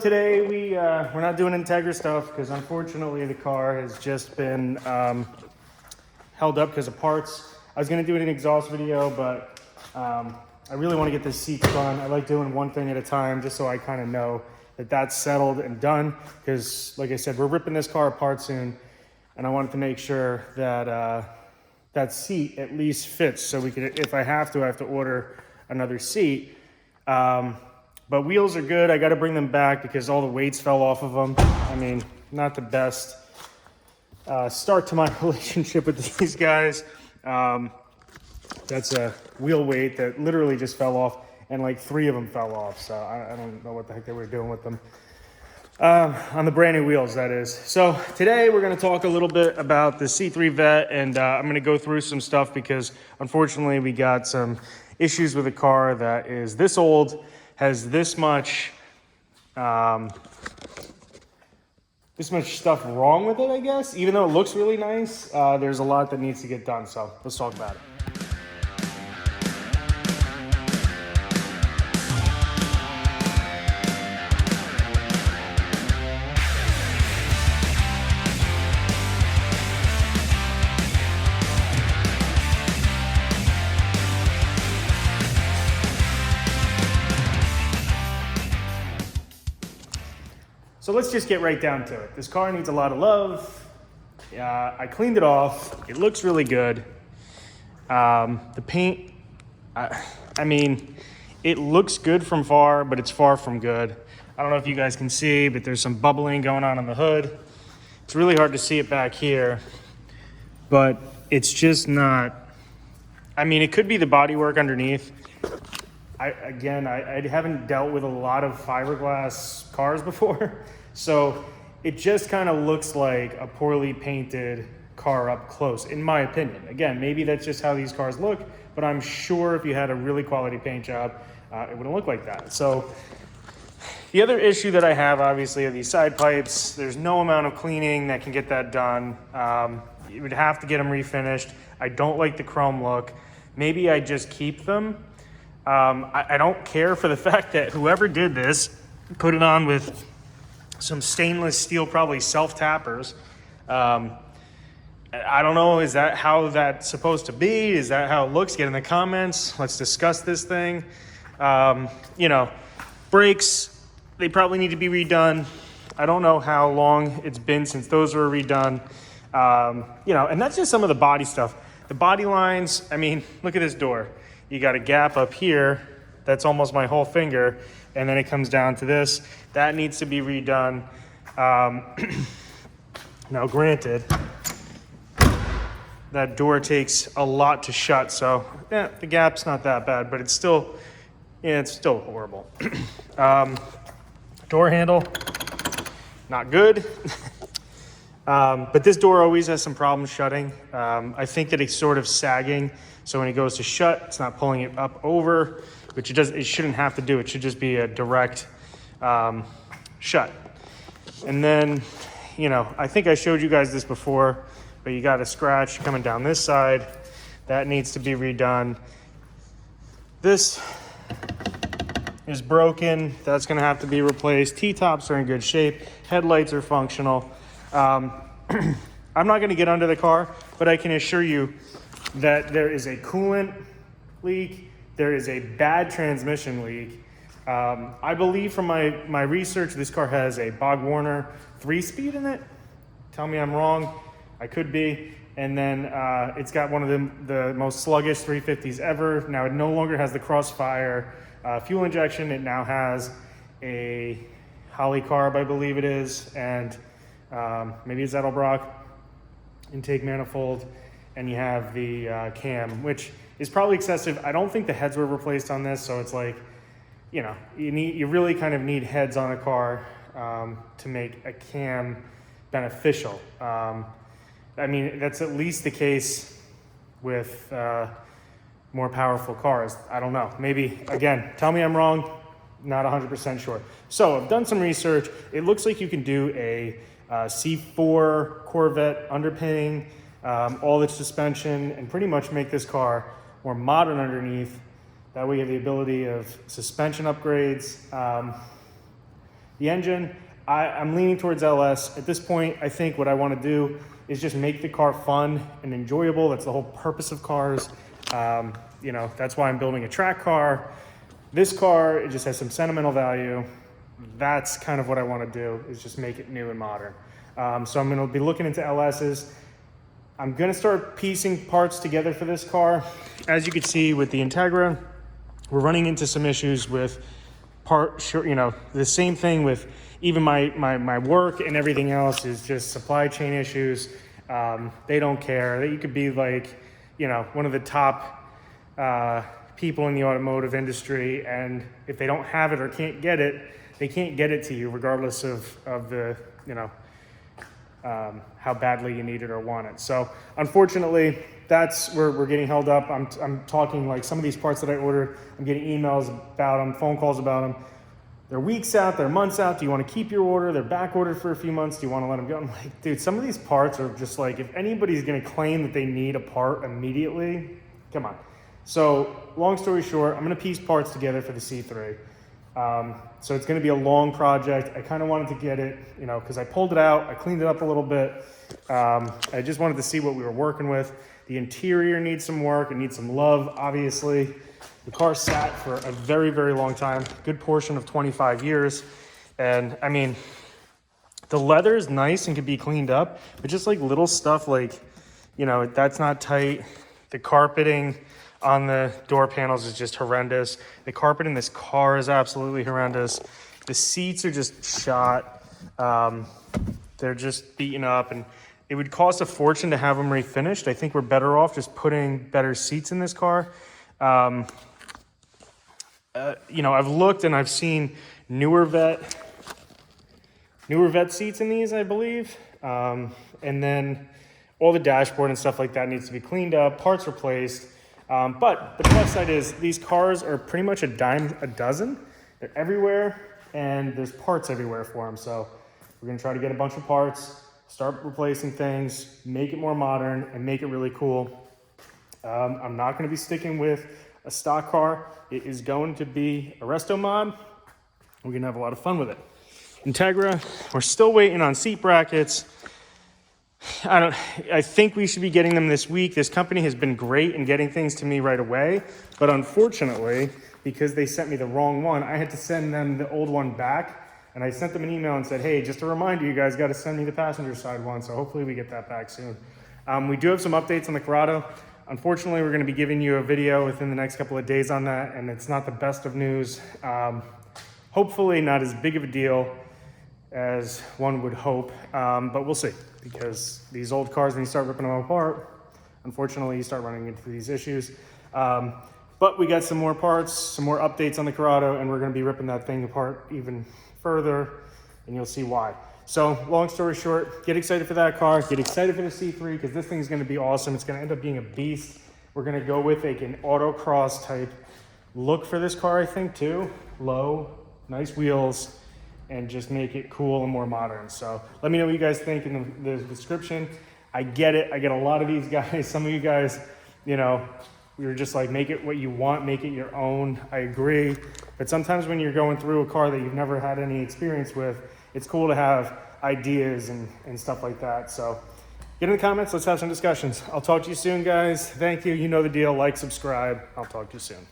Today we're not doing Integra stuff because unfortunately the car has just been held up because of parts. I was going to do an exhaust video, but I really want to get this seat done. I like doing one thing at a time just so I kind of know that that's settled and done, because like I said, we're ripping this car apart soon, and I wanted to make sure that that seat at least fits, so we could, if I have to order another seat. But wheels are good. I got to bring them back because all the weights fell off of them. I mean, not the best start to my relationship with these guys. That's a wheel weight that literally just fell off, and like 3 of them fell off. So I don't know what the heck they were doing with them. On the brand new wheels, that is. So today we're going to talk a little bit about the C3 Vette, and I'm going to go through some stuff because unfortunately we got some issues with a car that is this old, has this much stuff wrong with it, I guess. Even though it looks really nice, there's a lot that needs to get done. So let's talk about it. So let's just get right down to it. This car needs a lot of love. I cleaned it off. It looks really good. The paint, I mean, it looks good from far, but it's far from good. I don't know if you guys can see, but there's some bubbling going on the hood. It's really hard to see it back here, but it's just not, I mean, it could be the bodywork underneath. I haven't dealt with a lot of fiberglass cars before, so it just kind of looks like a poorly painted car up close, in my opinion. Again, maybe that's just how these cars look, but I'm sure if you had a really quality paint job, it wouldn't look like that. So the other issue that I have, obviously, are these side pipes. There's no amount of cleaning that can get that done. You would have to get them refinished. I don't like the chrome look. Maybe I just keep them. I don't care for the fact that whoever did this put it on with some stainless steel, probably self-tappers. I don't know, is that how that's supposed to be? Is that how it looks? Get in the comments. Let's discuss this thing. You know, brakes, they probably need to be redone. I don't know how long it's been since those were redone. You know, and that's just some of the body stuff. The body lines, I mean, look at this door. You got a gap up here that's almost my whole finger, and then it comes down to this. That needs to be redone. Now granted, that door takes a lot to shut, so yeah, the gap's not that bad, but it's still horrible. Door handle, not good. But this door always has some problems shutting. I think that it's sort of sagging, so when it goes to shut, it's not pulling it up over, which it shouldn't have to do. It should just be a direct shut. And then, you know, I think I showed you guys this before, but you got a scratch coming down this side. That needs to be redone. This is broken. That's gonna have to be replaced. T-tops are in good shape. Headlights are functional. I'm not going to get under the car, but I can assure you that there is a coolant leak. There is a bad transmission leak. I believe from my research, this car has a Bog Warner 3-speed in it. Tell me I'm wrong. I could be. And then it's got one of the most sluggish 350s ever. Now it no longer has the Crossfire fuel injection. It now has a Holly carb, I believe it is, and maybe it's Edelbrock intake manifold, and you have the cam, which is probably excessive. I don't think the heads were replaced on this, so it's like, you know, you really kind of need heads on a car to make a cam beneficial. I mean, that's at least the case with more powerful cars. I don't know. Maybe, again, tell me I'm wrong. Not 100% sure. So I've done some research. It looks like you can do a C3 Corvette underpinning, all the suspension, and pretty much make this car more modern underneath. That way you have the ability of suspension upgrades. The engine, I'm leaning towards LS. At this point, I think what I want to do is just make the car fun and enjoyable. That's the whole purpose of cars. You know, that's why I'm building a track car. This car, it just has some sentimental value. That's kind of what I want to do, is just make it new and modern. So I'm going to be looking into LS's. I'm going to start piecing parts together for this car. As you can see with the Integra, we're running into some issues with you know, the same thing with even my work and everything else is just supply chain issues. They don't care that you could be like, you know, one of the top people in the automotive industry, and if they don't have it or can't get it, they can't get it to you regardless of the, you know, how badly you need it or want it. So unfortunately, that's where we're getting held up. I'm talking like some of these parts that I ordered, I'm getting emails about them, phone calls about them. They're weeks out, they're months out. Do you want to keep your order? They're back ordered for a few months. Do you want to let them go? I'm like, dude, some of these parts are just like, if anybody's going to claim that they need a part immediately, come on. So long story short, I'm going to piece parts together for the C3. So it's going to be a long project. I kind of wanted to get it, you know, because I pulled it out, I cleaned it up a little bit. I just wanted to see what we were working with. The interior needs some work, it needs some love, obviously. The car sat for a very, very long time, good portion of 25 years. And I mean, the leather is nice and can be cleaned up, but just like little stuff like, you know, that's not tight. The carpeting on the door panels is just horrendous. The carpet in this car is absolutely horrendous. The seats are just shot. They're just beaten up, and it would cost a fortune to have them refinished. I think we're better off just putting better seats in this car. You know, I've looked and I've seen newer Vette seats in these, I believe. And then all the dashboard and stuff like that needs to be cleaned up, parts replaced. But the plus side is these cars are pretty much a dime a dozen. They're everywhere, and there's parts everywhere for them. So we're gonna try to get a bunch of parts, start replacing things, make it more modern, and make it really cool. I'm not gonna be sticking with a stock car. It is going to be a resto mod. We're gonna have a lot of fun with it. Integra, we're still waiting on seat brackets. I think we should be getting them this week. This company has been great in getting things to me right away, but unfortunately, because they sent me the wrong one, I had to send them the old one back, and I sent them an email and said, hey, just a reminder, you guys got to send me the passenger side one, so hopefully we get that back soon. We do have some updates on the Corrado. Unfortunately, we're going to be giving you a video within the next couple of days on that, and it's not the best of news. Hopefully not as big of a deal as one would hope, but we'll see, because these old cars, when you start ripping them apart, unfortunately, you start running into these issues. But we got some more parts, some more updates on the Corrado, and we're going to be ripping that thing apart even further, and you'll see why. So long story short, get excited for that car, get excited for the C3, because this thing is going to be awesome. It's going to end up being a beast. We're going to go with like an autocross type look for this car, I think, too. Low, nice wheels, and just make it cool and more modern. So let me know what you guys think in the description. I get it. I get a lot of these guys. Some of you guys, you know, you're just like, make it what you want, make it your own. I agree. But sometimes when you're going through a car that you've never had any experience with, it's cool to have ideas and stuff like that. So get in the comments. Let's have some discussions. I'll talk to you soon, guys. Thank you. You know the deal. Like, subscribe. I'll talk to you soon.